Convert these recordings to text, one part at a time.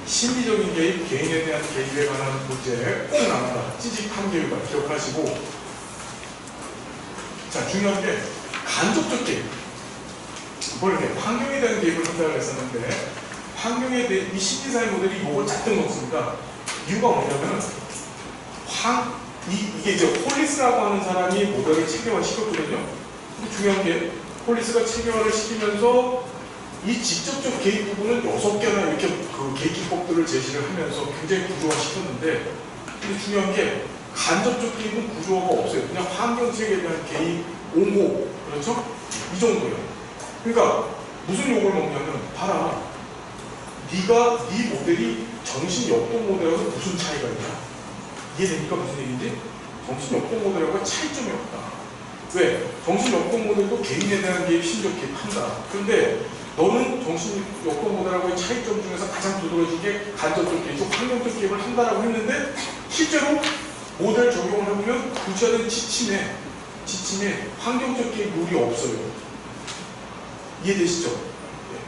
심리적인 개입, 개인에 대한 개입에 관한 문제 꼭 나온다. 찌직한 개입을 기억하시고, 자, 중요한 게 간접적 개입. 원래 환경에 대한 개입을 한다고 했었는데, 환경에 대한 이 심리사회 모델이 이걸 짰던 거습니다. 이유가 뭐냐면 이게 이제 홀리스라고 하는 사람이 모델을 체계화 시켰거든요. 근데 중요한 게 홀리스가 체계화를 시키면서 이 직접적 개입 부분은 6개나 이렇게 그 개입 기법들을 제시를 하면서 굉장히 구조화 시켰는데, 근데 중요한 게 간접적 개입은 구조화가 없어요. 그냥 환경 체계에 대한 개입, 옹호, 그렇죠? 이 정도예요. 그러니까 무슨 욕을 먹냐면, 봐라, 네가 네 모델이 정신 역동 모델하고 무슨 차이가 있냐? 이해됩니까? 무슨 얘기인지? 정신 역동 모델하고 차이점이 없다. 왜? 정신 역동 모델도 개인에 대한 개입, 심리적 개입한다. 그런데 너는 정신 역동 모델하고의 차이점 중에서 가장 두드러진 게 간접적 개입, 환경적 개입을 한다라고 했는데, 실제로 모델 적용을 해보면 구체화된 지침에 환경적 개입 룰이 없어요. 이해되시죠?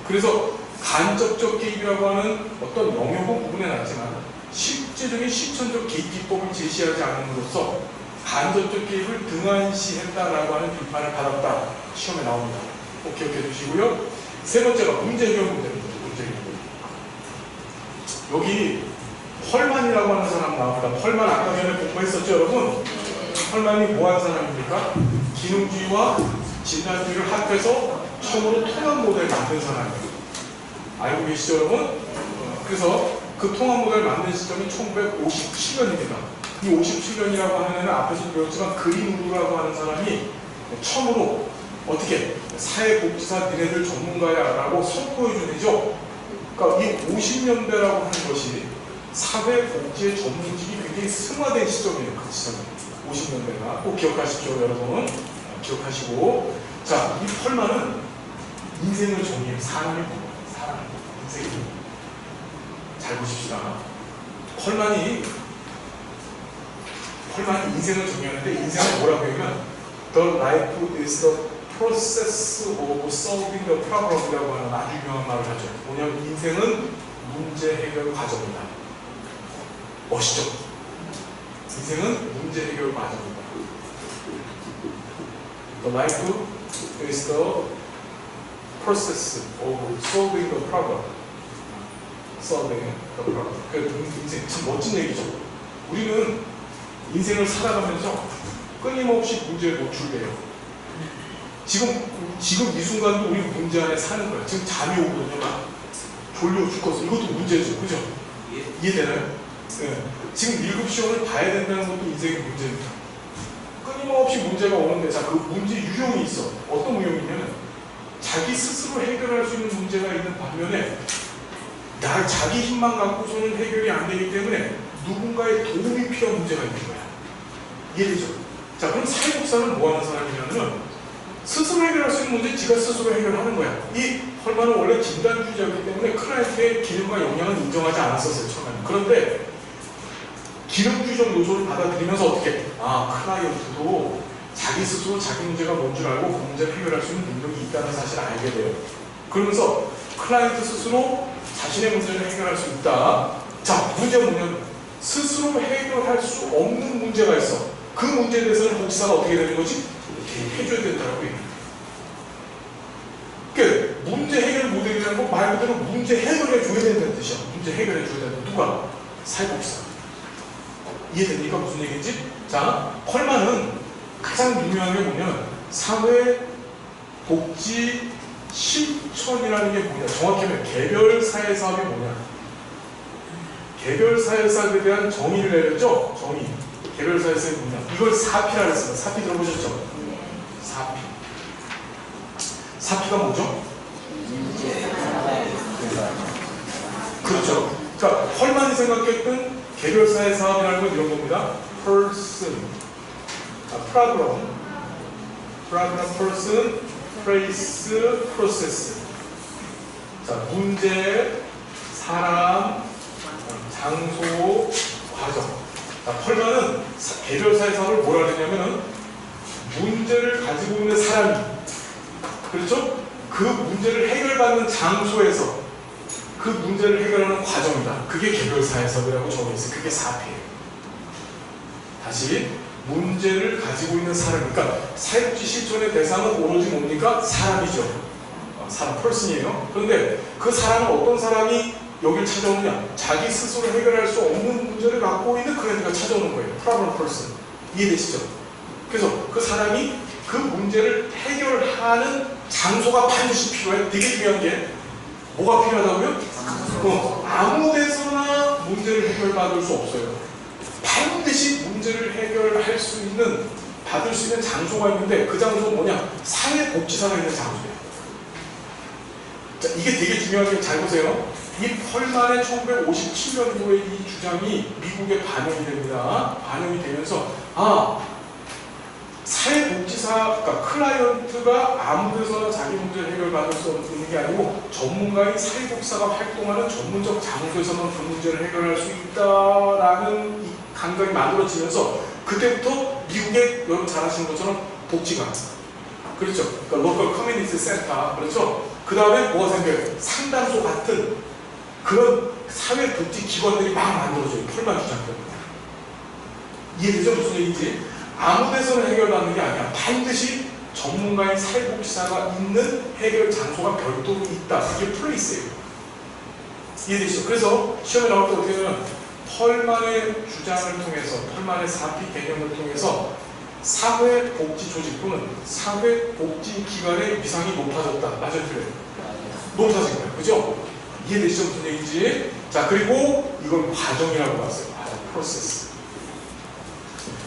그래서 간접적 개입이라고 하는 어떤 영역은 구분해놨지만 실제적인 실천적 개입 기법을 제시하지 않음으로써 간접적 개입을 등한시했다라고 하는 비판을 받았다. 시험에 나옵니다. 꼭 기억해 두시고요. 세 번째가 문제 해결 문제입니다. 문제 해결. 여기 헐만이라고 하는 사람 나옵니다. 헐만 아까 전에 공부했었죠, 여러분? 헐만이 뭐하는 사람입니까? 기능주의와 진단주의를 합해서 처음으로 통합 모델을 만든 사람이에요. 알고 계시죠, 여러분? 그래서 그 통합 모델을 만든 시점이 1957년입니다. 이 57년이라고 하는 애는 앞에서 배웠지만 그린우드라고 하는 사람이 처음으로 어떻게 사회복지사 니네들 전문가야라고 선포해준 애죠. 그러니까 이 50년대라고 하는 것이 사회복지의 전문직이 굉장히 승화된 시점이에요. 그 시점이 50년대가 꼭 기억하십시오, 여러분. 기억하시고, 자, 이 펄만은 인생을 정의해요. 사람이 뭐예요? 사람, 인생이 잘 보십시다. 펄만이 인생을 정의하는데, 인생은 뭐라고 하면 The life is the process of solving the problem이라고 하는 아주 유명한 말을 하죠. 뭐냐면 인생은 문제 해결 과정이다. 멋있죠? 인생은 문제 해결 과정이다. The life is the process of solving the problem. solving the problem. 그 인생 참 멋진 얘기죠. 우리는 인생을 살아가면서 끊임없이 문제에 노출돼요. 지금 이 순간도 우리 문제 안에 사는 거야. 지금 잠이 오거든요. 막 졸려 죽겠어. 이것도 문제죠. 그죠? 이해되나요? 네. 지금 7시 오늘 봐야 된다는 것도 인생의 문제입니다. 끊임없이 문제가 오는데, 자, 그 문제 유형이 있어. 어떤 유형이냐면 자기 스스로 해결할 수 있는 문제가 있는 반면에 자기 힘만 갖고서는 해결이 안 되기 때문에 누군가의 도움이 필요한 문제가 있는 거야. 이해되죠? 자, 그럼 사회복사는 뭐 하는 사람이냐면 스스로 해결할 수 있는 문제 지가 스스로 해결하는 거야. 이 헐만은 원래 진단주의자였기 때문에 클라이언트의 기능과 영향을 인정하지 않았었어요, 처음에는. 그런데 기능주의적 요소를 받아들이면서 어떻게? 클라이언트도 자기 스스로 자기 문제가 뭔 줄 알고 그 문제를 해결할 수 있는 능력이 있다는 사실을 알게 돼요. 그러면서 클라이언트 스스로 자신의 문제를 해결할 수 있다. 자, 문제가 뭐냐면 스스로 해결할 수 없는 문제가 있어. 그 문제에 대해서는 복지사가 어떻게 되는 거지? 해줘야 된다고 얘기해요. 그러니까 문제 해결 모델이라는 건 말 그대로 문제 해결해 줘야 된다는 뜻이야. 문제 해결해 줘야 된다. 누가? 사회복지사. 이해됩니까? 무슨 얘기인지? 자, 펄만은 가장 유명한 게 뭐냐면 사회복지 실천이라는 게 뭐냐? 정확히 하면 개별사회사업이 뭐냐? 개별사회사업에 대한 정의를 내렸죠? 정의. 개별사회사업이 뭐냐? 이걸 4P라 그랬어요. 4P 들어보셨죠? 4P. 4P가 뭐죠? 그렇죠. 그러니까 헐만이 생각했던 개별사회 사업이라는 건 이런 겁니다. person, problem, person, place, process. 자, 문제, 사람, 장소, 과정. 자, 헐만은 개별사회 사업을 뭐라 그랬냐면은 문제를 가지고 있는 사람이, 그렇죠? 그 문제를 해결받는 장소에서 그 문제를 해결하는 과정이다. 그게 개별 사회사회라고 적어있어요. 그게 사회예요. 다시 문제를 가지고 있는 사람, 그러니까 사회복지 실천의 대상은 오로지 뭡니까? 사람이죠. 사람, 펄슨이에요. 그런데 그 사람은 어떤 사람이 여길 찾아오느냐? 자기 스스로 해결할 수 없는 문제를 갖고 있는 클라이언트가 찾아오는 거예요. 프로블럼 펄슨. 이해되시죠? 그래서 그 사람이 그 문제를 해결하는 장소가 반드시 필요해. 되게 중요한 게 뭐가 필요하다고요? 아무 데서나 문제를 해결받을 수 없어요. 반드시 문제를 해결할 수 있는, 받을 수 있는 장소가 있는데 그 장소는 뭐냐? 사회복지사가 있는 장소예요. 자, 이게 되게 중요한 게 잘 보세요. 이 펄만의 1957년도에 이 주장이 미국에 반영이 됩니다. 반영이 되면서 사회복지사, 그러니까 클라이언트가 아무 데서나 자기 문제를 해결받을 수 없는 게 아니고 전문가인 사회복지사가 활동하는 전문적 장소에서만 그 문제를 해결할 수 있다라는 이 감각이 만들어지면서 그때부터 미국의 여러분 잘 아시는 것처럼 복지관, 그렇죠? 그러니까 로컬 커뮤니티 센터, 그렇죠? 그 다음에 뭐가 생겨요? 상담소 같은 그런 사회복지 기관들이 막 만들어져요. 펄만 주장 때문에. 이해되죠? 무슨 얘기인지? 아무 데서나 해결받는 게 아니야. 반드시 전문가인 사회복지사가 있는 해결 장소가 별도로 있다. 이게 플레이스예요. 이해되시죠? 그래서 시험에 나올 때 어떻게 되면 펄만의 주장을 통해서, 펄만의 4P 개념을 통해서 사회복지 조직 또는 사회복지기관의 위상이 높아졌다. 맞아요? 틀려요? 높아진 거예요. 그죠? 이해되시죠? 무슨 얘기인지? 자, 그리고 이건 과정이라고 봤어요. 프로세스.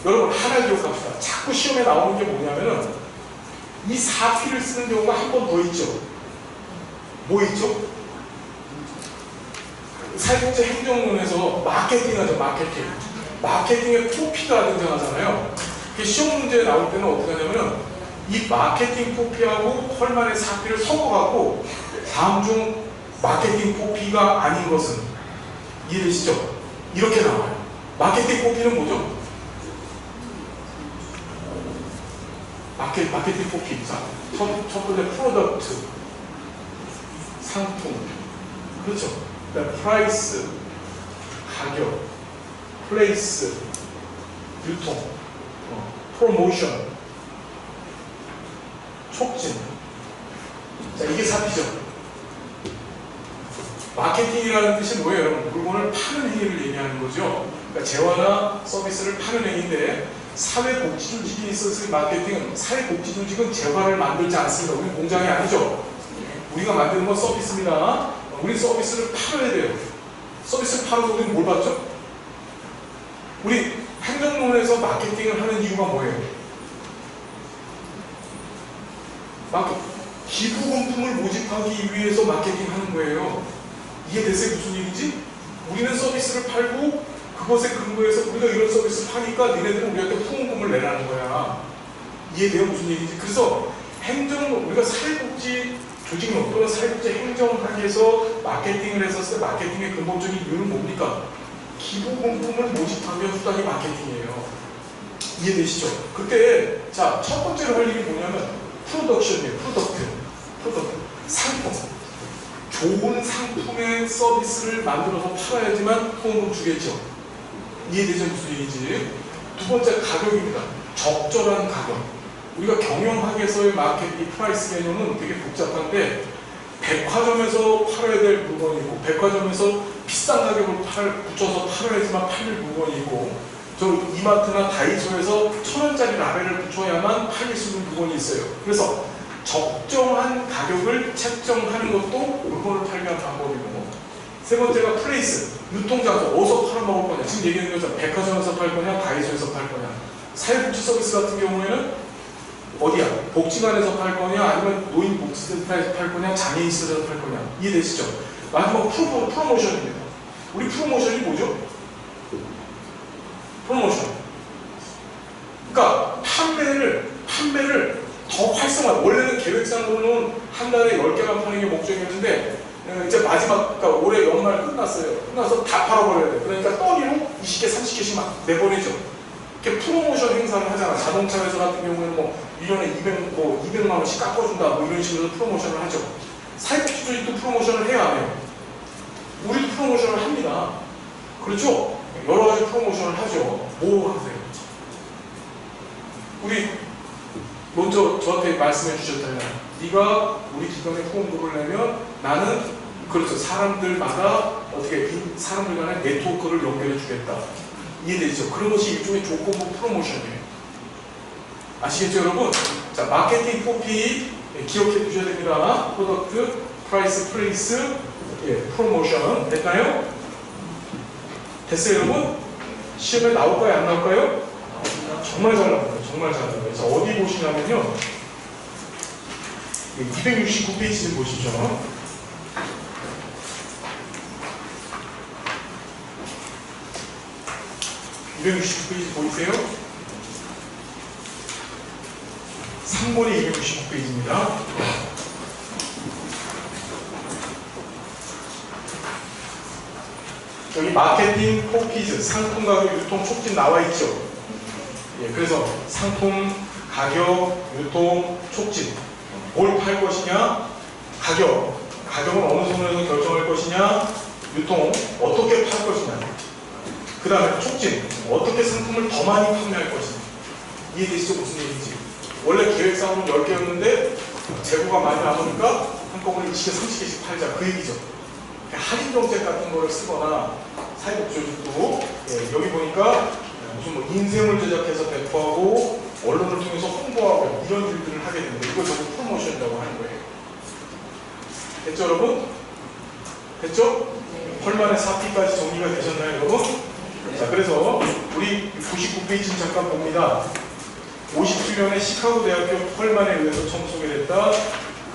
여러분 하나 기억합시다. 자꾸 시험에 나오는 게 뭐냐면은 이 4P를 쓰는 경우가 한 번 더 있죠. 뭐 있죠? 사회복지 행정론에서 마케팅하죠. 마케팅의 4P가 등장하잖아요. 시험 문제에 나올 때는 어떻게 하냐면은 이 마케팅 4P하고 펄만의 4P를 섞어갖고 다음 중 마케팅 4P가 아닌 것은, 이해되시죠? 이렇게 나와요. 마케팅 4P는 뭐죠? 마케팅 4P. 자, 첫 번째 프로덕트, 상품, 그렇죠? 그다음 프라이스, 가격, 플레이스, 유통, 프로모션, 촉진. 자, 이게 4P죠. 마케팅이라는 뜻이 뭐예요, 여러분? 물건을 파는 행위를 얘기하는 거죠. 그러니까 재화나 서비스를 파는 행위인데 사회복지 조직이 있어서 마케팅은, 사회복지 조직은 재화를 만들지 않습니다. 우리 공장이 아니죠. 우리가 만드는 건 서비스입니다. 우리 서비스를 팔아야 돼요. 서비스를 팔아서 우리는 뭘 받죠? 우리 행정론에서 마케팅을 하는 이유가 뭐예요? 기부금품을 모집하기 위해서 마케팅하는 거예요. 이해되세요? 무슨 얘기지? 우리는 서비스를 팔고 그것에 근거해서 우리가 이런 서비스를 파니까 니네들은 우리한테 후원금을 내라는 거야. 이해돼요? 무슨 얘기지? 그래서 행정, 우리가 사회복지 조직론 또는 사회복지 행정학에서 마케팅을 했었을 때 마케팅의 근본적인 이유는 뭡니까? 기부금품을 모집하면 수단이 마케팅이에요. 이해되시죠? 그때 자, 첫 번째로 할 일이 뭐냐면 프로덕션이에요. 프로덕트. 상품. 좋은 상품의 서비스를 만들어서 팔아야지만 후원금 주겠죠. 이해되죠? 무슨 얘기인지. 두 번째 가격입니다. 적절한 가격. 우리가 경영학에서의 마케팅 프라이스 개념은 되게 복잡한데 백화점에서 팔아야 될 물건이 있고 백화점에서 비싼 가격을 붙여서 팔아야지만 팔릴 물건이 있고 저 이마트나 다이소에서 1,000원짜리 라벨을 붙여야만 팔릴 수 있는 물건이 있어요. 그래서 적정한 가격을 책정하는 것도 물건을 팔기 위한 방법이고, 세 번째가 플레이스, 유통장소, 어디서 팔아먹을 거냐. 지금 얘기하는 것처럼 백화점에서 팔 거냐, 다이소에서 팔 거냐. 사회복지 서비스 같은 경우에는 어디야? 복지관에서 팔 거냐, 아니면 노인복지센터에서 팔 거냐, 장애인센터에서 팔 거냐. 이해되시죠? 마지막 프로모션입니다. 우리 프로모션이 뭐죠? 프로모션. 그러니까 판매를 더 활성화. 원래는 계획상으로는 한 달에 10개만 파는 게 목적이었는데 이제 마지막, 그러니까 올해 연말 끝났어요. 끝나서 다 팔아버려야 돼. 그러니까 떠니로 20개, 30개씩 막 내보내죠. 이렇게 프로모션 행사를 하잖아. 자동차 회사 같은 경우에는 뭐 1년에 200만 원씩 깎아준다. 뭐 이런 식으로 프로모션을 하죠. 사회복지 조직도 프로모션을 해야 안 해요? 우리도 프로모션을 합니다. 그렇죠? 여러 가지 프로모션을 하죠. 뭐 하세요? 우리 먼저 저한테 말씀해 주셨잖아요. 네가 우리 기관에 후원금을 내면 나는 그렇죠. 사람들마다 어떻게 사람들 간의 네트워크를 연결해 주겠다. 이해되죠? 그런 것이 일종의 조건부 프로모션이에요. 아시겠죠, 여러분? 자, 마케팅 4P 기억해 두셔야 됩니다. 프로덕트, 프라이스, 플레이스, 프로모션. 됐나요? 됐어요, 여러분? 시험에 나올까요, 안 나올까요? 정말 잘 나와요. 정말 잘 나와요. 그래서 어디 보시냐면요. 269페이지 좀 보시죠. (269페이지) 보이세요? 3번이 269페이지입니다. 여기 마케팅 4Ps, 상품 가격, 유통, 촉진 나와 있죠. 예, 그래서 상품, 가격, 유통, 촉진. 뭘 팔 것이냐? 가격은 어느 선에서 결정할 것이냐? 유통, 어떻게 팔 것이냐? 그 다음에 촉진, 어떻게 상품을 더 많이 판매할 것이냐? 이해되시죠? 무슨 얘기인지. 원래 계획사항은 10개였는데 재고가 많이 남으니까 한꺼번에 20개, 30개씩 팔자. 그 얘기죠. 할인 정책 같은 거를 쓰거나 사회복지도 여기 보니까 무슨 뭐 인쇄물 제작해서 배포하고 언론을 통해서 홍보하고 이런 일들을 하게 되는데 이거 전부 프로모션이라고 하는 거예요. 됐죠, 여러분? 됐죠? 헐만의 4P까지 정리가 되셨나요, 여러분? 자, 그래서 우리 99페이지 잠깐 봅니다. 57년에 시카고 대학교 헐만에 의해서 처음 소개됐다.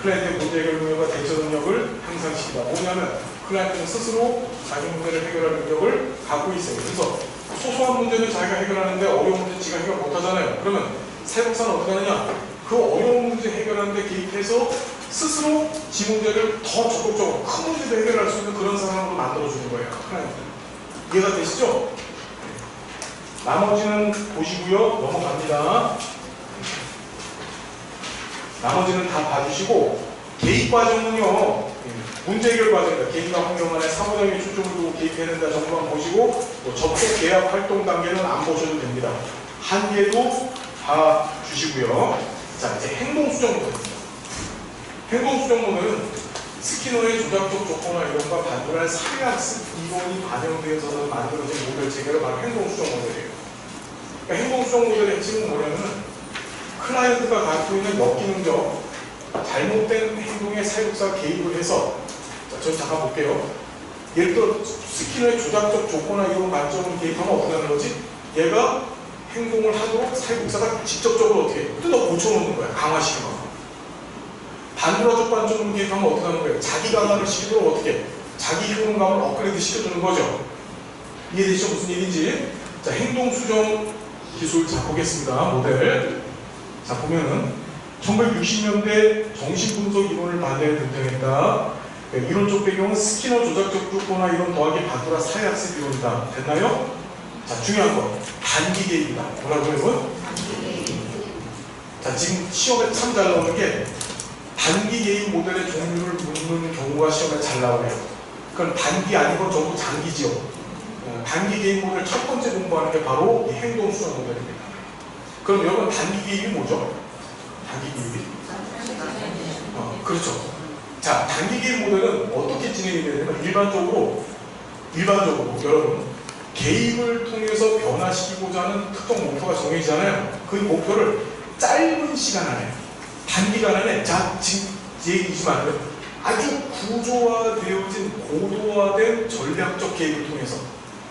클라이언트의 문제 해결 능력과 대처 능력을 향상시키다. 뭐냐면 클라이언트는 스스로 자기 문제를 해결할 능력을 갖고 있어요. 그래서 소소한 문제는 자기가 해결하는데 어려운 문제는 지가 해결 못하잖아요. 그러면 사회복사는 어떻게 하느냐? 그 어려운 문제 해결하는 데 개입해서 스스로 지 문제를 더 적극적으로 큰 문제도 해결할 수 있는 그런 사람으로 만들어주는 거예요. 클라이언트. 이해가 되시죠? 나머지는 보시고요. 넘어갑니다. 나머지는 다 봐주시고 개입 과정은요. 문제 해결 과정입니다. 개인과 환경 간의 사무장의 초점을 두고 개입해야 된다 정도만 보시고 접속 계약 활동 단계는 안 보셔도 됩니다. 한계도 봐주시고요. 자, 이제 행동 수정 모델입니다. 행동 수정 모델은 스키너의 조작적 조건과 이론과 반대할 사회학습 이론이 반영되어서 만들어진 모델 체계가 바로 행동 수정 모델이에요. 그러니까 행동 수정 모델의 핵심은 뭐냐면 클라이언트가 갖고 있는 역기능적 잘못된 행동에 사회복사가 개입을 해서 자, 저 잠깐 볼게요. 예를 들어 스키너의 조작적 조건이나 이런 관점을 개입하면 어떻게 하는 거지? 얘가 행동을 하도록 사회복사가 직접적으로 어떻게 뜯어 고쳐놓는 거야. 강화시키는 거. 반도라적 관점으로 개입하면 어떻게 하는 거예요? 자기 강화를 시키도록 어떻게 자기 효능감을 업그레이드 시켜주는 거죠. 이해되시죠? 무슨 얘기인지. 자, 행동 수정 기술 자 보겠습니다. 모델. 자, 보면은 1960년대 정신분석 이론을 반대해 등장했다. 이론적 배경은 스키너 조작적 조건화 이론 더하기 반도라 사회학습 이론이다. 됐나요? 자, 중요한 거 단기 개입이다. 뭐라고요? 자, 지금 시험에 참 잘 나오는 게 단기 개입 모델의 종류를 묻는 경우가 시험에 잘 나와요. 그건 단기 아니고 전부 장기지요. 단기 개입 모델 첫 번째 공부하는 게 바로 이 행동 수정 모델입니다. 그럼 여러분 단기 개입이 뭐죠? 단기 개입이? 그렇죠. 자, 단기 개입 모델은 어떻게 진행이 되냐면 일반적으로 여러분 개입을 통해서 변화시키고자 하는 특정 목표가 정해지잖아요. 그 목표를 짧은 시간 안에 단기간 안에 자, 지금 얘기지만 안 돼요. 아주 구조화되어진 고도화된 전략적 개입을 통해서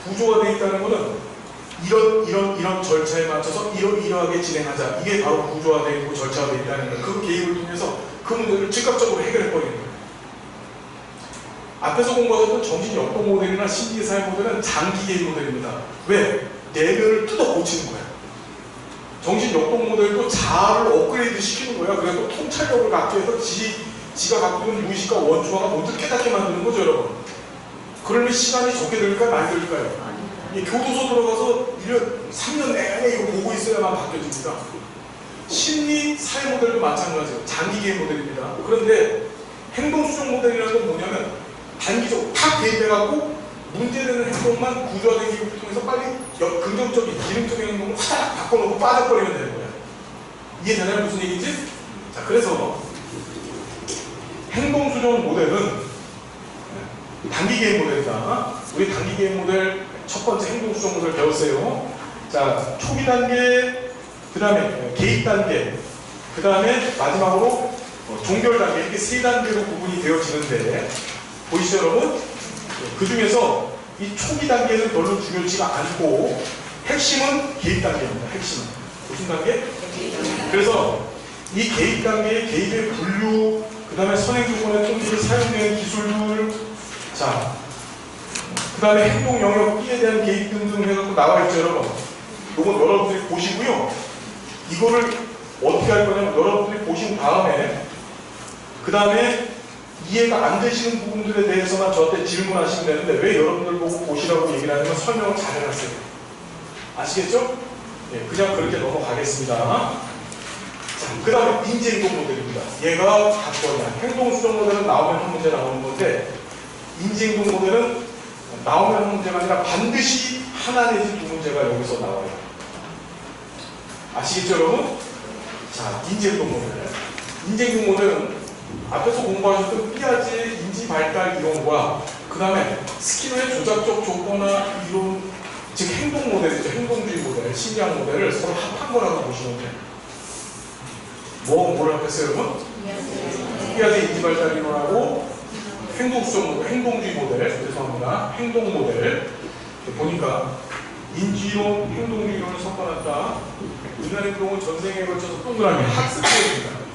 구조화되어 있다는 것은 이런 절차에 맞춰서 이러하게 진행하자. 이게 바로 구조화되어 있고 절차화되어 있다는 거예요. 그 개입을 통해서 그 문제를 즉각적으로 해결해버리는 거예요. 앞에서 공부하셨던 정신역동 모델이나 심리사회 모델은 장기 개입 모델입니다. 왜? 내면을 뜯어 고치는 거예요. 정신역동 모델도 자아를 업그레이드 시키는 거야. 그래서 통찰력을 갖게 해서 지가 갖고 있는 무의식과 원초가 모두 깨닫게 만드는 거죠, 여러분. 그러면 시간이 적게 들릴까요? 많이 들릴까요? 교도소 들어가서 3년 내내 이거 보고 있어야만 바뀌어집니다. 심리 사회 모델도 마찬가지예요. 장기 개입 모델입니다. 그런데 행동 수정 모델이라는 건 뭐냐면 단기적으로 탁 대입해갖고 문제되는 행동만 구조화된 기법을 통해서 빨리 긍정적인, 기능적인 행동을 화딱 바꿔놓고 빠져버리면 되는 거야. 이해되나요? 무슨 얘기인지? 자, 그래서 행동수정 모델은 단기 개인 모델이다. 우리 단기 개인 모델 첫 번째 행동수정 모델 배웠어요. 자, 초기 단계, 그 다음에 개입 단계, 그 다음에 마지막으로 종결 단계, 이렇게 세 단계로 구분이 되어지는데, 보이시죠, 여러분? 그 중에서 이 초기 단계는 별로 중요치가 않고, 핵심은 개입 단계입니다. 핵심은. 무슨 단계? 그래서 이 개입 단계의 개입의 분류, 그 다음에 선행조건의 통계에 사용되는 기술들, 자, 그 다음에 행동 영역 B에 대한 개입 등등 해갖고 나와있죠, 여러분. 이건 여러분들이 보시고요. 이거를 어떻게 할 거냐면 여러분들이 보신 다음에 그 다음에 이해가 안 되시는 부분들에 대해서만 저한테 질문하시면 되는데 왜 여러분들 보고 보시라고 얘기를 하냐면 설명을 잘 해놨어요. 아시겠죠? 예, 그냥 그렇게 넘어가겠습니다. 자, 그 다음에 인지행동 모델입니다. 얘가 각거냐. 행동수정 모델은 나오면 한 문제 나오는 건데 인지행동 모델은 나오면 한 문제가 아니라 반드시 하나 내지 두 문제가 여기서 나와요. 아시겠죠, 여러분? 자, 인지행동 모델. 인지행동 모델은 앞에서 공부하셨던 피아제 인지 발달 이론과 그 다음에 스키너의 조작적 조건화 이론, 즉 행동 모델이죠. 행동주의 모델, 심리학 모델을 서로 합한 거라고 보시면 돼요. 뭘 합했어요, 여러분? 피아제 인지 발달 이론하고 행동수정 모델, 행동주의 모델, 죄송합니다. 행동 모델. 보니까 인지론, 행동주의 이론을 섞어놨다. 인간 행동은 전생에 걸쳐서 동그라미 학습해입니다.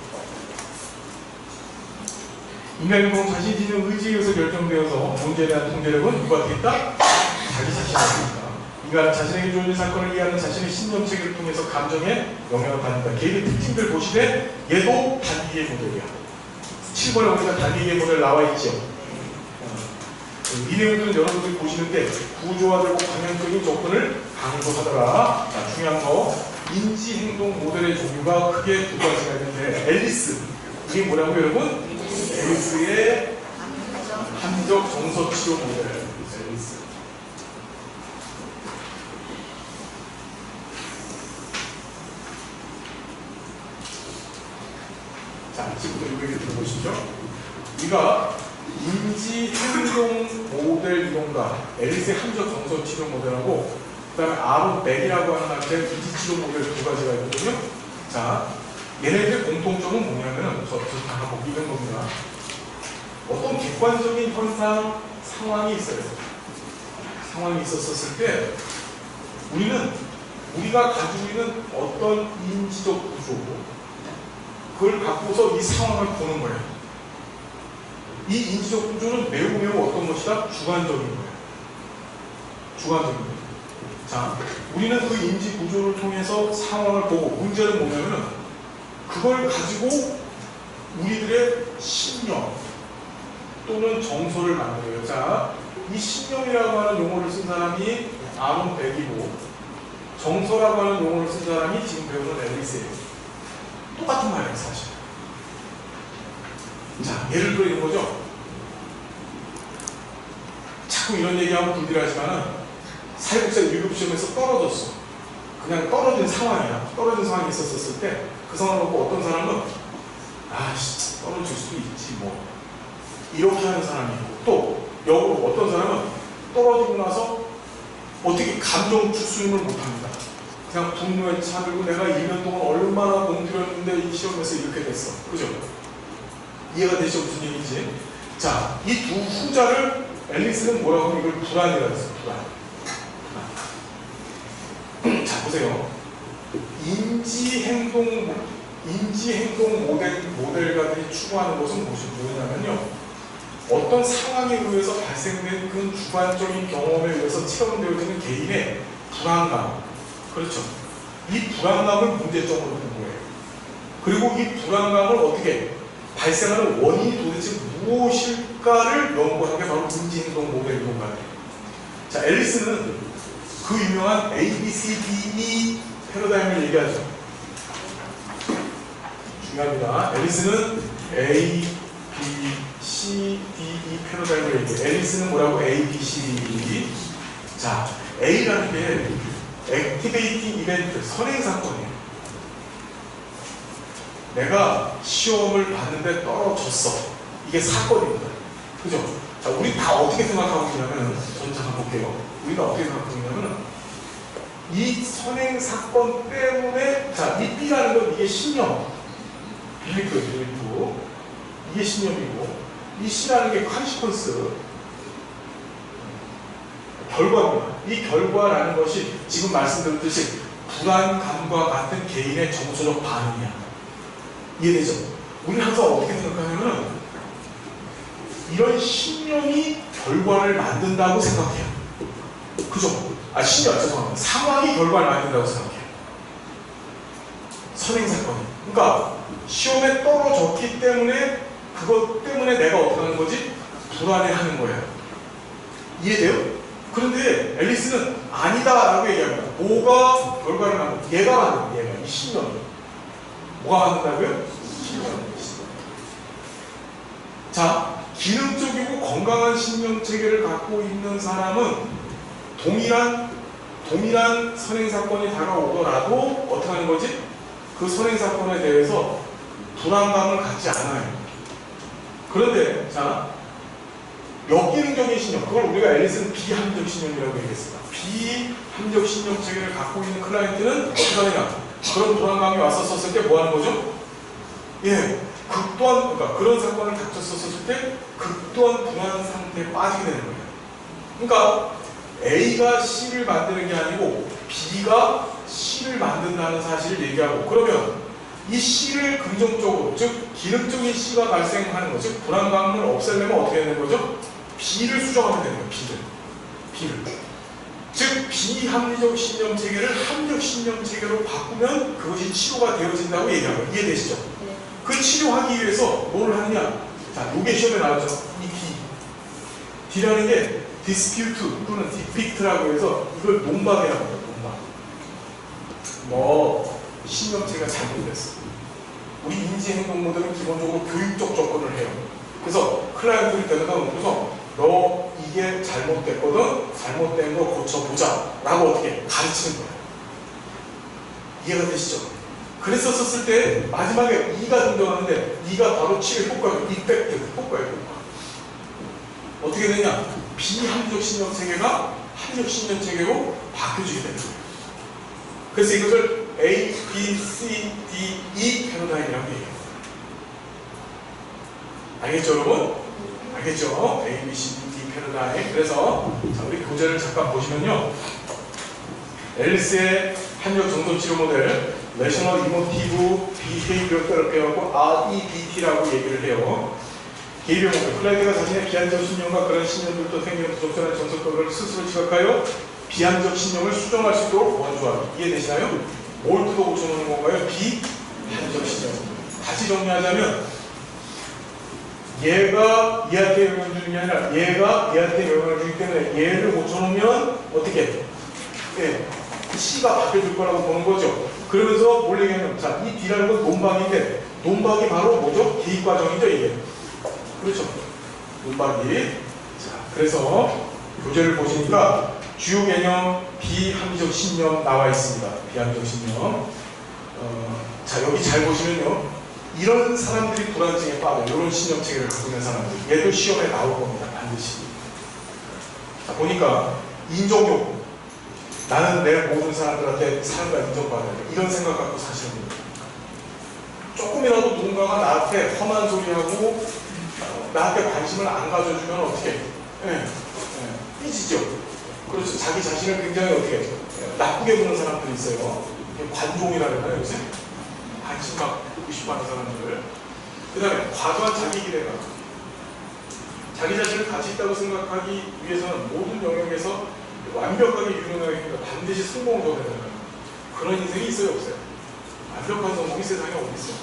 인간 행동은 자신이 지닌 의지에 의해서 결정되어서 문제에 대한 통제력은 누가 되겠다? 자기 자신입니다. 인간은 자신에게 주어진 사건을 이해하는 자신의 신념체계를 통해서 감정에 영향을 받는다. 개인의 특징들 보시되 얘도 단기의 모델이야. 7번에 보니까 단기의 모델 나와있죠. 이 내용들은 여러분들이 보시는데 구조화되고 방향적인 접근을 강조하더라. 자, 중요한 거 인지행동 모델의 종류가 크게 두 가지가 있는데 앨리스, 이게 뭐라고요, 여러분? 앨리스의 합리적 정서치료 모델. 앨리스. 자, 지금부터 이거 얘기 들어보시죠. 우리가 인지행동 모델 이론가, 앨리스의 합리적 정서치료 모델하고 그 다음에 아론 백이라고 하는 학자의 인지치료 모델 두 가지가 있거든요. 자, 얘네들의 공통점은 뭐냐면은 저 다 보기 이런 겁니다. 어떤 객관적인 현상, 상황이 있어요. 상황이 있었을 때 우리가 가지고 있는 어떤 인지적 구조, 그걸 갖고서 이 상황을 보는 거예요. 이 인지적 구조는 매우 어떤 것이다? 주관적인 거예요. 주관적인 거예요. 자, 우리는 그 인지 구조를 통해서 상황을 보고 문제는 뭐냐면은 그걸 가지고 우리들의 신념 또는 정서를 만들어요. 자, 이 신념이라고 하는 용어를 쓴 사람이 아론 백이고 정서라고 하는 용어를 쓴 사람이 지금 배우는 앨리스예요. 똑같은 말이에요, 사실. 자, 예를 들어 이런 거죠. 자꾸 이런 얘기하면 불길하지만은 사회복사 1급 시험에서 떨어졌어. 그냥 떨어진 상황이야. 떨어진 상황이 있었을 때 그 상황을 보고 어떤 사람은 아씨 떨어질 수도 있지 뭐 이렇게 하는 사람이 있고 또 역으로 어떤 사람은 떨어지고 나서 어떻게 감정 추스림을 못합니다. 그냥 분노에 차들고 내가 1년 동안 얼마나 공들였는데 이 시험에서 이렇게 됐어. 그죠? 이해가 되시죠? 무슨 얘기인지. 자, 이 두 후자를 앨리스는 뭐라고 하면 이걸 불안이라고 했어요. 불안. 자, 보세요. 인지행동 모델가들이 추구하는 것은 뭐냐면요. 어떤 상황에 의해서 발생된 그 주관적인 경험에 의해서 체험되어지는 개인의 불안감. 그렇죠. 이 불안감을 문제점으로 본 거예요. 그리고 이 불안감을 어떻게 발생하는 원인이 도대체 무엇일까를 연구한 게 바로 인지행동 모델 이론가예요. 자, 앨리스는 그 유명한 ABCDE 패러다임을 얘기하죠. 중요합니다. 앨리스는 A, B, C C, D, E 패러다임을 얘기해. 앨리스는 뭐라고? A, B, C, D. 자, A라는 게 액티베이팅 이벤트, 선행사건이에요. 내가 시험을 봤는데 떨어졌어. 이게 사건입니다. 그죠? 자, 우리 다 어떻게 생각하고 있냐면, 저는 잠깐 볼게요. 우리가 어떻게 생각하고 있냐면, 이 선행사건 때문에, 자, 이 B라는 건 이게 신념. 빌리프. 이게 신념이고, 이 C라는 게 컨시퀀스. 결과입니다. 이 결과라는 것이 지금 말씀드렸듯이 불안감과 같은 개인의 정서적 반응이야. 이해되죠? 우리는 항상 어떻게 생각하냐면 이런 신념이 결과를 만든다고 생각해요. 그죠? 죄송합니다. 상황이 결과를 만든다고 생각해요. 선행사건이. 그러니까 시험에 떨어졌기 때문에 그것 때문에 내가 어떻게 하는 거지? 불안해하는 거예요. 이해돼요? 그런데 앨리스는 아니다라고 얘기합니다. 뭐가 결과를 만든다? 얘가 만든다. 얘가. 이 신념이. 뭐가 만든다고요? 신념. 자, 기능적이고 건강한 신념 체계를 갖고 있는 사람은 동일한 선행사건이 다가오더라도 어떻게 하는 거지? 그 선행사건에 대해서 불안감을 갖지 않아요. 그런데 자, 역기능적인 신념, 그걸 우리가 앨리스는 비합리적 신념이라고 얘기했습니다. 비합리적 신념 체계를 갖고 있는 클라이언트는 어떻게 하느냐? 그런 불안감이 왔었을 때 뭐 하는 거죠? 예, 그러니까 그런 사건을 닥쳤었을 때 극도한 불안 상태에 빠지게 되는 거예요. 그러니까 A가 C를 만드는 게 아니고 B가 C를 만든다는 사실을 얘기하고, 그러면 이 C를 긍정적으로, 즉 기능적인 C가 발생하는 거, 즉 불안감을 없애려면 어떻게 되는 거죠? B를 수정하면 되는 거예요. B를. 즉 비합리적 신념 체계를 합리적 신념 체계로 바꾸면 그것이 치료가 되어진다고 얘기하고, 이해되시죠? 네. 그 치료하기 위해서 뭘 하느냐? 자, 요게 시험에 나오죠. 이 D. D라는 게 dispute 또는 depict라고 해서 이걸 논박이라고 해요. 논박. 뭐 신념체가 잘못됐어. 우리 인지행동모델은 기본적으로 교육적 접근을 해요. 그래서 클라이언트를 데려다놓고서 너 이게 잘못됐거든? 잘못된 거 고쳐보자 라고 어떻게 가르치는 거예요. 이해가 되시죠? 그랬었을 때 마지막에 E가 등장하는데 E가 바로 치료의 효과예요. 이펙트, 효과예요. 효과. 어떻게 되냐? 비합리적 신념 체계가 합리적 신념 체계로 바뀌어지게 되는 거예요. 그래서 이것을 A, B, C, D, E 패러다임이라고 얘기해요. 알겠죠, 여러분? 알겠죠? A, B, C, D, E 패러다임. 그래서 자, 우리 교재를 잠깐 보시면요. 앨리스의 합리적 정서 치료 모델, Rational Emotive Behavioral Therapy하고 REBT라고 얘기를 해요. 개입의 목표, 클라이언트가 자신의 비합리적 신념과 그런 신념들도 생기는 부적절한 정서법을 스스로 지각하여 비합리적 신념을 수정할 수 있도록 원조하기. 이해되시나요? 뭘 뜯어 고쳐놓는 건가요? 비합리적 신념. 다시 정리하자면 얘가 얘한테 영향을 주는 게 아니라 얘가 얘한테 영향을 주기 때문에 얘를 고쳐놓으면 어떻게? 예, C가 바뀌어질 거라고 보는 거죠. 그러면서 뭘 얘기하냐면, 자, 이 D라는 건 논박인데 논박이 바로 뭐죠? 개입 과정이죠, 이게. 그렇죠. 논박이. 자, 그래서 교재를 보시니까 주요 개념 비합리적 신념 나와 있습니다. 비합리적 신념. 자, 여기 잘 보시면요. 이런 사람들이 불안증에 빠져. 이런 신념 체계를 갖고 있는 사람들. 얘도 시험에 나올 겁니다. 반드시. 자, 보니까 인정욕구. 나는 내 모든 사람들한테 사랑과 인정받아야 돼. 이런 생각 갖고 사시는 분들. 조금이라도 누군가가 나한테 험한 소리하고 나한테 관심을 안 가져주면 어떻게? 삐지죠. 그렇죠. 자기 자신을 굉장히 어떻게 나쁘게 보는 사람들이 있어요. 관종이라 그러나요, 요새? 관심 받고 싶어 하는 사람들. 그 다음에 과도한 자기 기대감. 자기 자신을 가치 있다고 생각하기 위해서는 모든 영역에서 완벽하게 유능하게 반드시 성공을 거둬야 된다. 그런 인생이 있어요, 없어요? 완벽한 성공이 세상에 어디 있어요?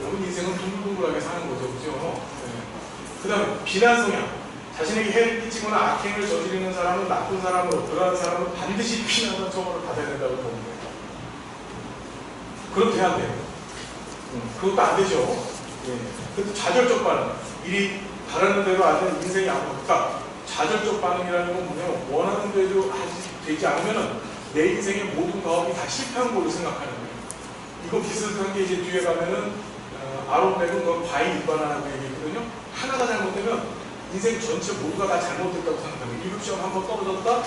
여러분 인생은 둥글둥글하게 사는 거죠, 그죠? 그 다음에 비난 성향. 자신에게 해를 끼치거나 악행을 저지르는 사람은 나쁜 사람으로, 그러한 사람은 반드시 비난과 처벌을 받아야 된다고 보는 거예요. 그럼 돼야 돼요. 그것도 안 되죠. 그래도 좌절적 반응. 일이 바라는 대로 안 되는 인생이 아무것도 없다. 좌절적 반응이라는 건 뭐냐면 원하는 대로 되지 않으면 내 인생의 모든 과업이 다 실패한 걸로 생각하는 거예요. 이거 비슷한 게 이제 뒤에 가면은 아론 백은 그 과잉 일반화라고 얘기했거든요. 하나가 잘못되면 인생 전체 모두가 다 잘못됐다고 생각합니다. 1급 시험 한번 떨어졌다?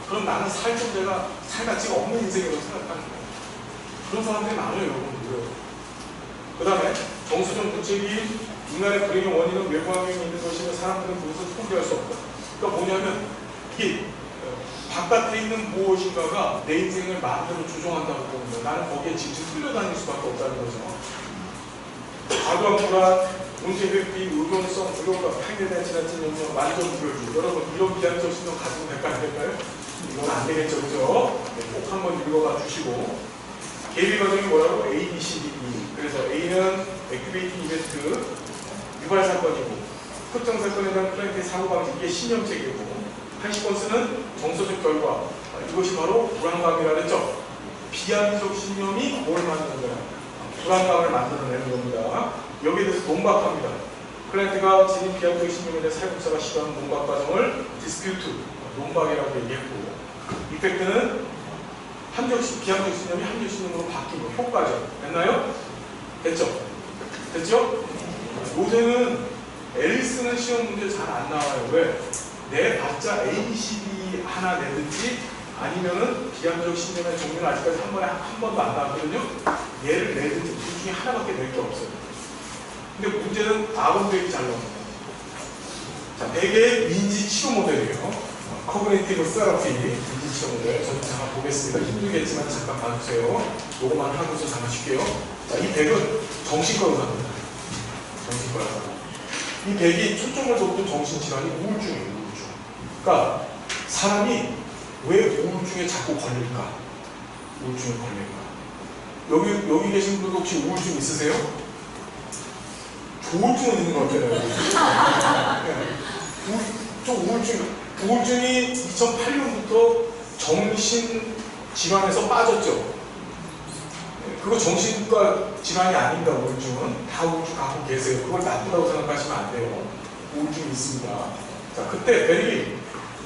그럼 나는 살 존재가 살 가치가 없는 인생이라고 생각하는 거예요. 그런 사람들이 많아요, 여러분들. 그 다음에 정수정 부책이 인간의 불행의 원인은 외부 환경에 있는 것이며 사람들은 그것을 포기할 수 없다. 그러니까 뭐냐면 이게 바깥에 있는 무엇인가가 내 인생을 마음대로 조종한다고 보는 거예요. 나는 거기에 질질 끌려다닐 수밖에 없다는 거죠. 과도한 불안, 문제회피, 의존성, 불효과, 팽에 대한 지나친 염려, 완전 불효주. 여러분 이런 비한적 신경 가지면 될까 안 될까요? 이건 안 되겠죠, 그죠? 네, 꼭 한번 읽어봐 주시고. 계획 과정이 뭐라고? A, B, C, D, E. 그래서 A는 액티베이팅 이벤트, 유발 사건이고, 특정 사건에 대한 클라이언트의 사고방식, 이게 신념체계고, 80번스는 정서적 결과, 이것이 바로 불안감이라 그랬죠. 비합리적 신념이 뭘 만드는 거야? 불안감을 만들어내는 겁니다. 여기에 대해서 논박합니다. 클라이언트가 지닌 비합리적 신념에 대해 사용자가 시도하는 논박 과정을 디스퓨트, 논박이라고 얘기했고, 이펙트는 비합리적 신념이 합리적 신념으로 바뀌고 효과죠. 됐나요? 됐죠? 됐죠? 요새는 앨리스는 시험 문제 잘 안 나와요. 왜? 내봤자 A, B, C, D 하나 내든지 아니면은 비합리적 신념의 종류는 아직까지 한 번도 안 나왔거든요. 얘를 내든지 둘 중에 하나밖에 낼 게 없어요. 근데 문제는 아론백이 잘 나옵니다. 자, 4개의 민지 치료 모델이에요. 커그니티브 세라피 민지 치료 모델. 저는 잠깐 보겠습니다. 힘들겠지만 잠깐 봐주세요. 요거만 하고서 잠깐 쉴게요. 자, 이 100은 정신과 의사입니다. 정신과 의사. 이 100이 초점을 줬던 정신질환이 우울증이에요. 우울증. 그러니까 사람이 왜 우울증에 자꾸 걸릴까? 우울증에 걸릴까? 여기 계신 분들 혹시 우울증 있으세요? 조울증은 있는 것 같아요. 네. 좀 우울증이 2008년부터 정신질환에서 빠졌죠. 그거 정신과 질환이 아닙니다. 우울증은 다 우울증 갖고 계세요. 그걸 나쁘다고 생각하시면 안 돼요. 우울증이 있습니다. 자, 그때 베리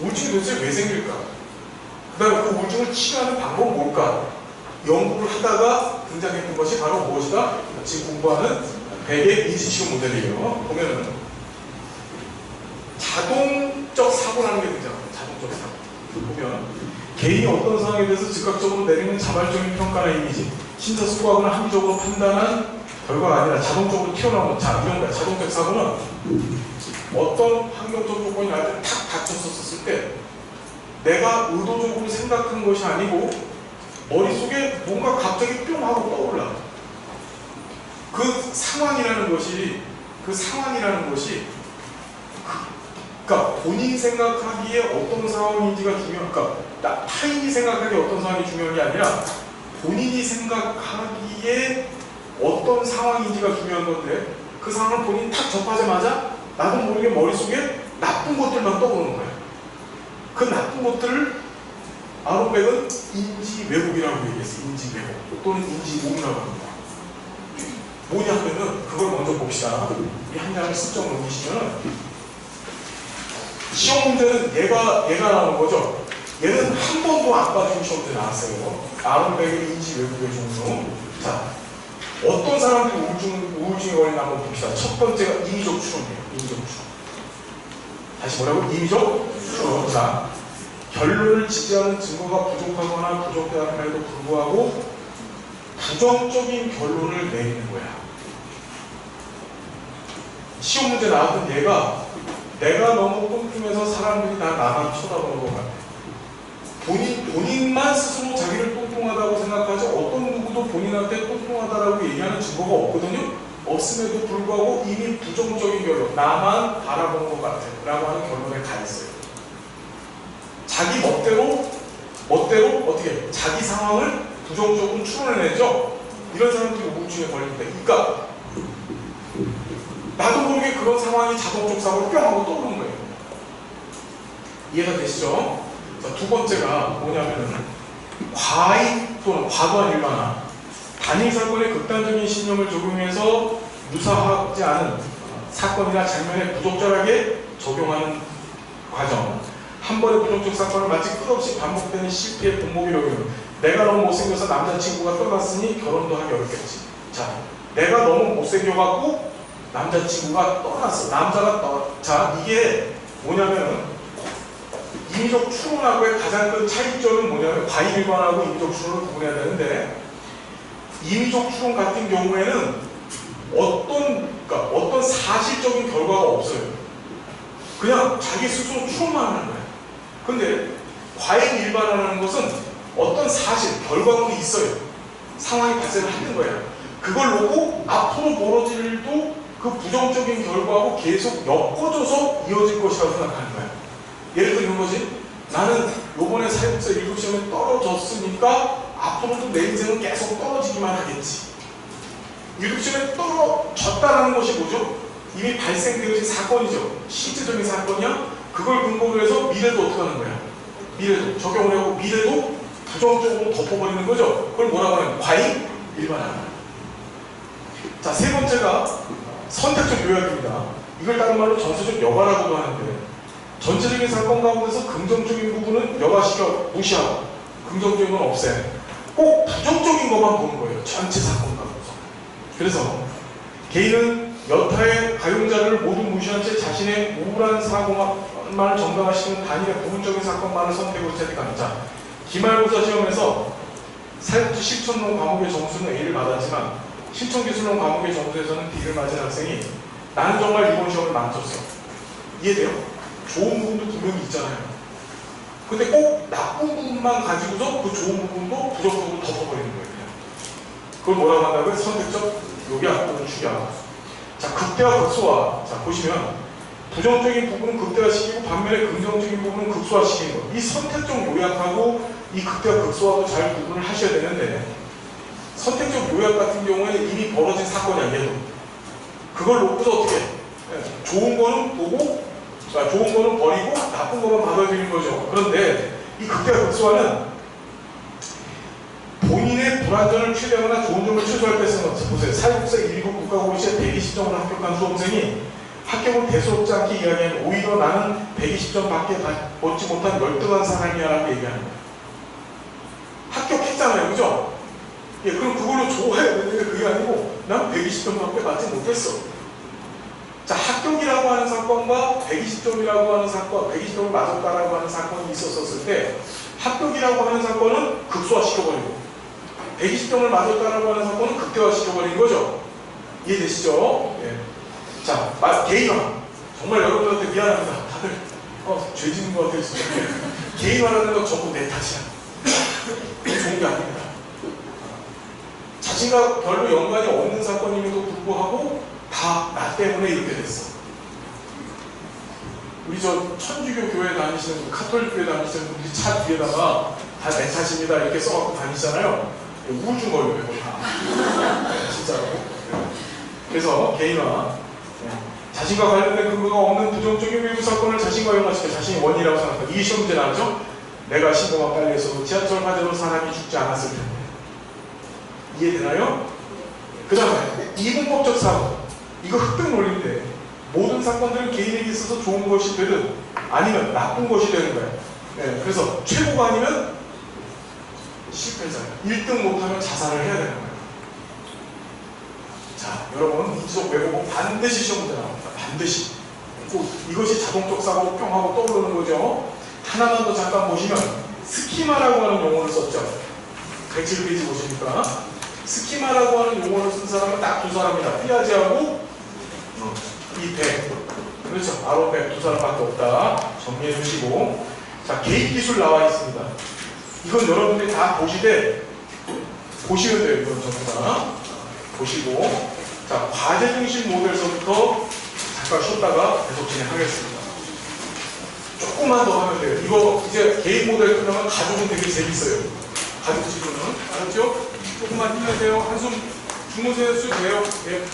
우울증이 도대체 왜 생길까? 그 다음에 그 우울증을 치료하는 방법은 뭘까? 연구를 하다가 등장했던 것이 바로 무엇이다? 지금 공부하는 100의 인지치료 모델이에요. 보면은 자동적 사고라는 게 등장합니다. 자동적 사고. 보면 개인이 어떤 상황에 대해서 즉각적으로 내리는 자발적인 평가나 이미지, 심사숙고하거나 합리적으로 판단한 결과가 아니라 자동적으로 튀어나오는 이런 거야. 자동적 사고는 어떤 환경적 조건이 나한테 탁 닥쳤었을 때 내가 의도적으로 생각한 것이 아니고 머릿속에 뭔가 갑자기 뿅 하고 떠올라. 그 상황이라는 것이 그러니까 본인이 생각하기에 어떤 상황인지가 중요한, 그러니까 타인이 생각하기에 어떤 상황이 중요한 게 아니라 본인이 생각하기에 어떤 상황인지가 중요한 건데 그 상황을 본인이 탁 접하자마자 나도 모르게 머릿속에 나쁜 것들만 떠오르는 거야. 그 나쁜 것들을 아론백은 인지 왜곡이라고 얘기했어. 인지 왜곡 또는 인지 오류라고 합니다. 뭐냐 하면은 그걸 먼저 봅시다. 이 한 장을 슬쩍 넘기시면은 시험 문제는 얘가 나오는 거죠. 얘는 한 번도 안 봐준 시험 문제 나왔어요. 아론백의 인지 왜곡의 종류. 자, 어떤 사람들이 우울증에 걸리나 한번 봅시다. 첫 번째가 인위적 추론이에요. 인위적 추론. 다시 뭐라고? 인위적 추론. 자, 결론을 지지하는 증거가 부족하거나 부족함에도 불구하고 부정적인 결론을 내리는 거야. 시험 문제 나왔던 얘가 내가 너무 뚱뚱해서 사람들이 나만 쳐다보는 것 같아. 본인만 스스로 자기를 뚱뚱하다고 생각하지 어떤 누구도 본인한테 뚱뚱하다라고 얘기하는 증거가 없거든요. 없음에도 불구하고 이미 부정적인 결론, 나만 바라보는 것 같아 라고 하는 결론에 가 있어요. 자기 멋대로 어떻게 자기 상황을 부정적으로 추론해내죠. 이런 사람들이 우울증에 걸립니다. 그러니까 나도 모르게 그런 상황이 자동적 사고로 뿅 하고 떠오르는 거예요. 이해가 되시죠? 자, 두 번째가 뭐냐면은 과잉 또는 과도한 일반화. 단일 사건에 극단적인 신념을 적용해서 유사하지 않은 사건이나 장면에 부적절하게 적용하는 과정. 한 번의 부정적 사건을 마치 끝없이 반복되는 실패의 본보기로 내가 너무 못생겨서 남자친구가 떠났으니 결혼도 하기 어렵겠지. 자, 내가 너무 못생겨갖고 남자친구가 떠났어. 자, 이게 뭐냐면은 인위적 추론하고의 가장 큰 차이점은 뭐냐면 과잉일반하고 인위적 추론을 구분해야 되는데 인위적 추론 같은 경우에는 어떤 사실적인 결과가 없어요. 그냥 자기 스스로 추론만 하는 거예요. 근데 과잉일반화라는 것은 어떤 사실, 결과물이 있어요. 상황이 발생을 하는 거예요. 그걸 놓고 앞으로 벌어질 일도 그 부정적인 결과하고 계속 엮어줘서 이어질 것이라고 생각하는 거예요. 예를 들어 이런 거지. 나는 요번에 사회복사 7시험에 떨어졌으니까 앞으로도 내 인생은 계속 떨어지기만 하겠지. 7시험에 떨어졌다는 것이 뭐죠? 이미 발생되어진 사건이죠. 실제적인 사건이야. 그걸 근거로 해서 미래도 어떻게 하는 거야? 미래도 적용을 하고 미래도 부정적으로 덮어버리는 거죠. 그걸 뭐라고 하냐면 과잉일반화. 자, 세 번째가 선택적 요약입니다. 이걸 다른 말로 전체적 여과라고도 하는데 전체적인 사건 가운데서 긍정적인 부분은 여과시켜 무시하고 긍정적인 건 없애. 꼭 부정적인 것만 보는 거예요. 전체 사건 가운데서. 그래서 개인은 여타의 가용자를 모두 무시한 채 자신의 우울한 사고만을 정당화시키는 단일의 부분적인 사건만을 선택으로 채택합니다. 자, 기말고사 시험에서 사회부터 실천론 과목의 점수는 A를 받았지만 실천기술론 과목의 점수에서는 B를 맞은 학생이 나는 정말 이번 시험을 망쳤어. 이해돼요? 좋은 부분도 분명히 있잖아요. 근데 꼭 나쁜 부분만 가지고서 그 좋은 부분도 부정적으로 덮어버리는 거예요. 그걸 뭐라고 한다고요? 선택적 요약 또는 추약. 자, 극대화 극소화. 자, 보시면 부정적인 부분은 극대화시키고 반면에 긍정적인 부분은 극소화시키는 것. 이 선택적 요약하고 이 극대화 극소화도 잘 구분을 하셔야 되는데 선택적 요약 같은 경우에는 이미 벌어진 사건이야. 얘도. 그걸 놓고서 어떻게 해? 좋은 거는 보고 좋은 거는 버리고 나쁜 거만 받아들이는 거죠. 그런데 이 극대화 극소화는 본인의 불안전을 최대화하거나 좋은 점을 최소화할 때 쓰는 것. 보세요. 사회복사 1급 국가고시에 120점을 합격한 수험생이 합격을 대수롭지 않게 이야기하면 오히려 나는 120점밖에 얻지 못한 열등한 사람이야 라고 얘기하는 거예요. 합격했잖아요. 그죠? 예, 그럼 그걸로 좋아해야 되는데 그게 아니고 난 120점밖에 받지 못했어. 자, 합격이라고 하는 사건과 120점이라고 하는 사건, 120점을 맞았다라고 하는 사건이 있었을 때 합격이라고 하는 사건은 극소화시켜버리고 120점을 맞았다라고 하는 사건은 극대화시켜버리는 거죠. 이해되시죠? 예. 자, 개인화. 정말 여러분들한테 미안합니다. 다들 죄 짓는 것 같아요. 개인화라는 건 전부 내 탓이야. 좋은 게 아닙니다. 자신과 별로 연관이 없는 사건임에도 불구하고 다 나 때문에 이렇게 됐어. 우리 저 천주교 교회 다니시는 분, 카톨릭 교회 다니시는 분들이 차 뒤에다가 다 내 탓입니다 이렇게 써갖고 다니시잖아요. 우울증 걸려요, 이거 다. 진짜로. 그래서 개인화. 자신과 관련된 근거가 없는 부정적인 외부 사건을 자신과 연관시켜 자신이 원인이라고 생각한다. 이게 시험 문제 나왔죠? 내가 신고만 빨리 했어도 지하철 화재로 사람이 죽지 않았을 텐데. 이해되나요? 그 다음에 이분법적 사고. 이거 흑백 논리인데 모든 사건들은 개인에게 있어서 좋은 것이 되든 아니면 나쁜 것이 되는 거예요. 네, 그래서 최고가 아니면 실패자예요. 1등 못하면 자살을 해야 되는 거예요. 자, 여러분 이지적 외국어 반드시 시험 문제 나옵니다. 반드시. 꼭 이것이 자동적 사고로 뿅 하고 떠오르는 거죠. 하나만 더 잠깐 보시면 스키마라고 하는 용어를 썼죠. 107페이지 보시니까 스키마라고 하는 용어를 쓴 사람은 딱 두 사람이다. 피아제하고 이백. 그렇죠. 아로백 두 사람밖에 없다. 정리해 주시고. 자, 개입기술 나와 있습니다. 이건 여러분들이 다 보시면 돼요. 이건 전부 다. 보시고. 자, 과제 중심 모델서부터 잠깐 쉬었다가 계속 진행하겠습니다. 조금만 더 하면 돼요. 이거 이제 개인 모델 끝나면 가족은 되게 재밌어요. 가족 지도는. 알았죠? 조금만 힘내세요. 한숨 주무세요. 쉬세요. 네.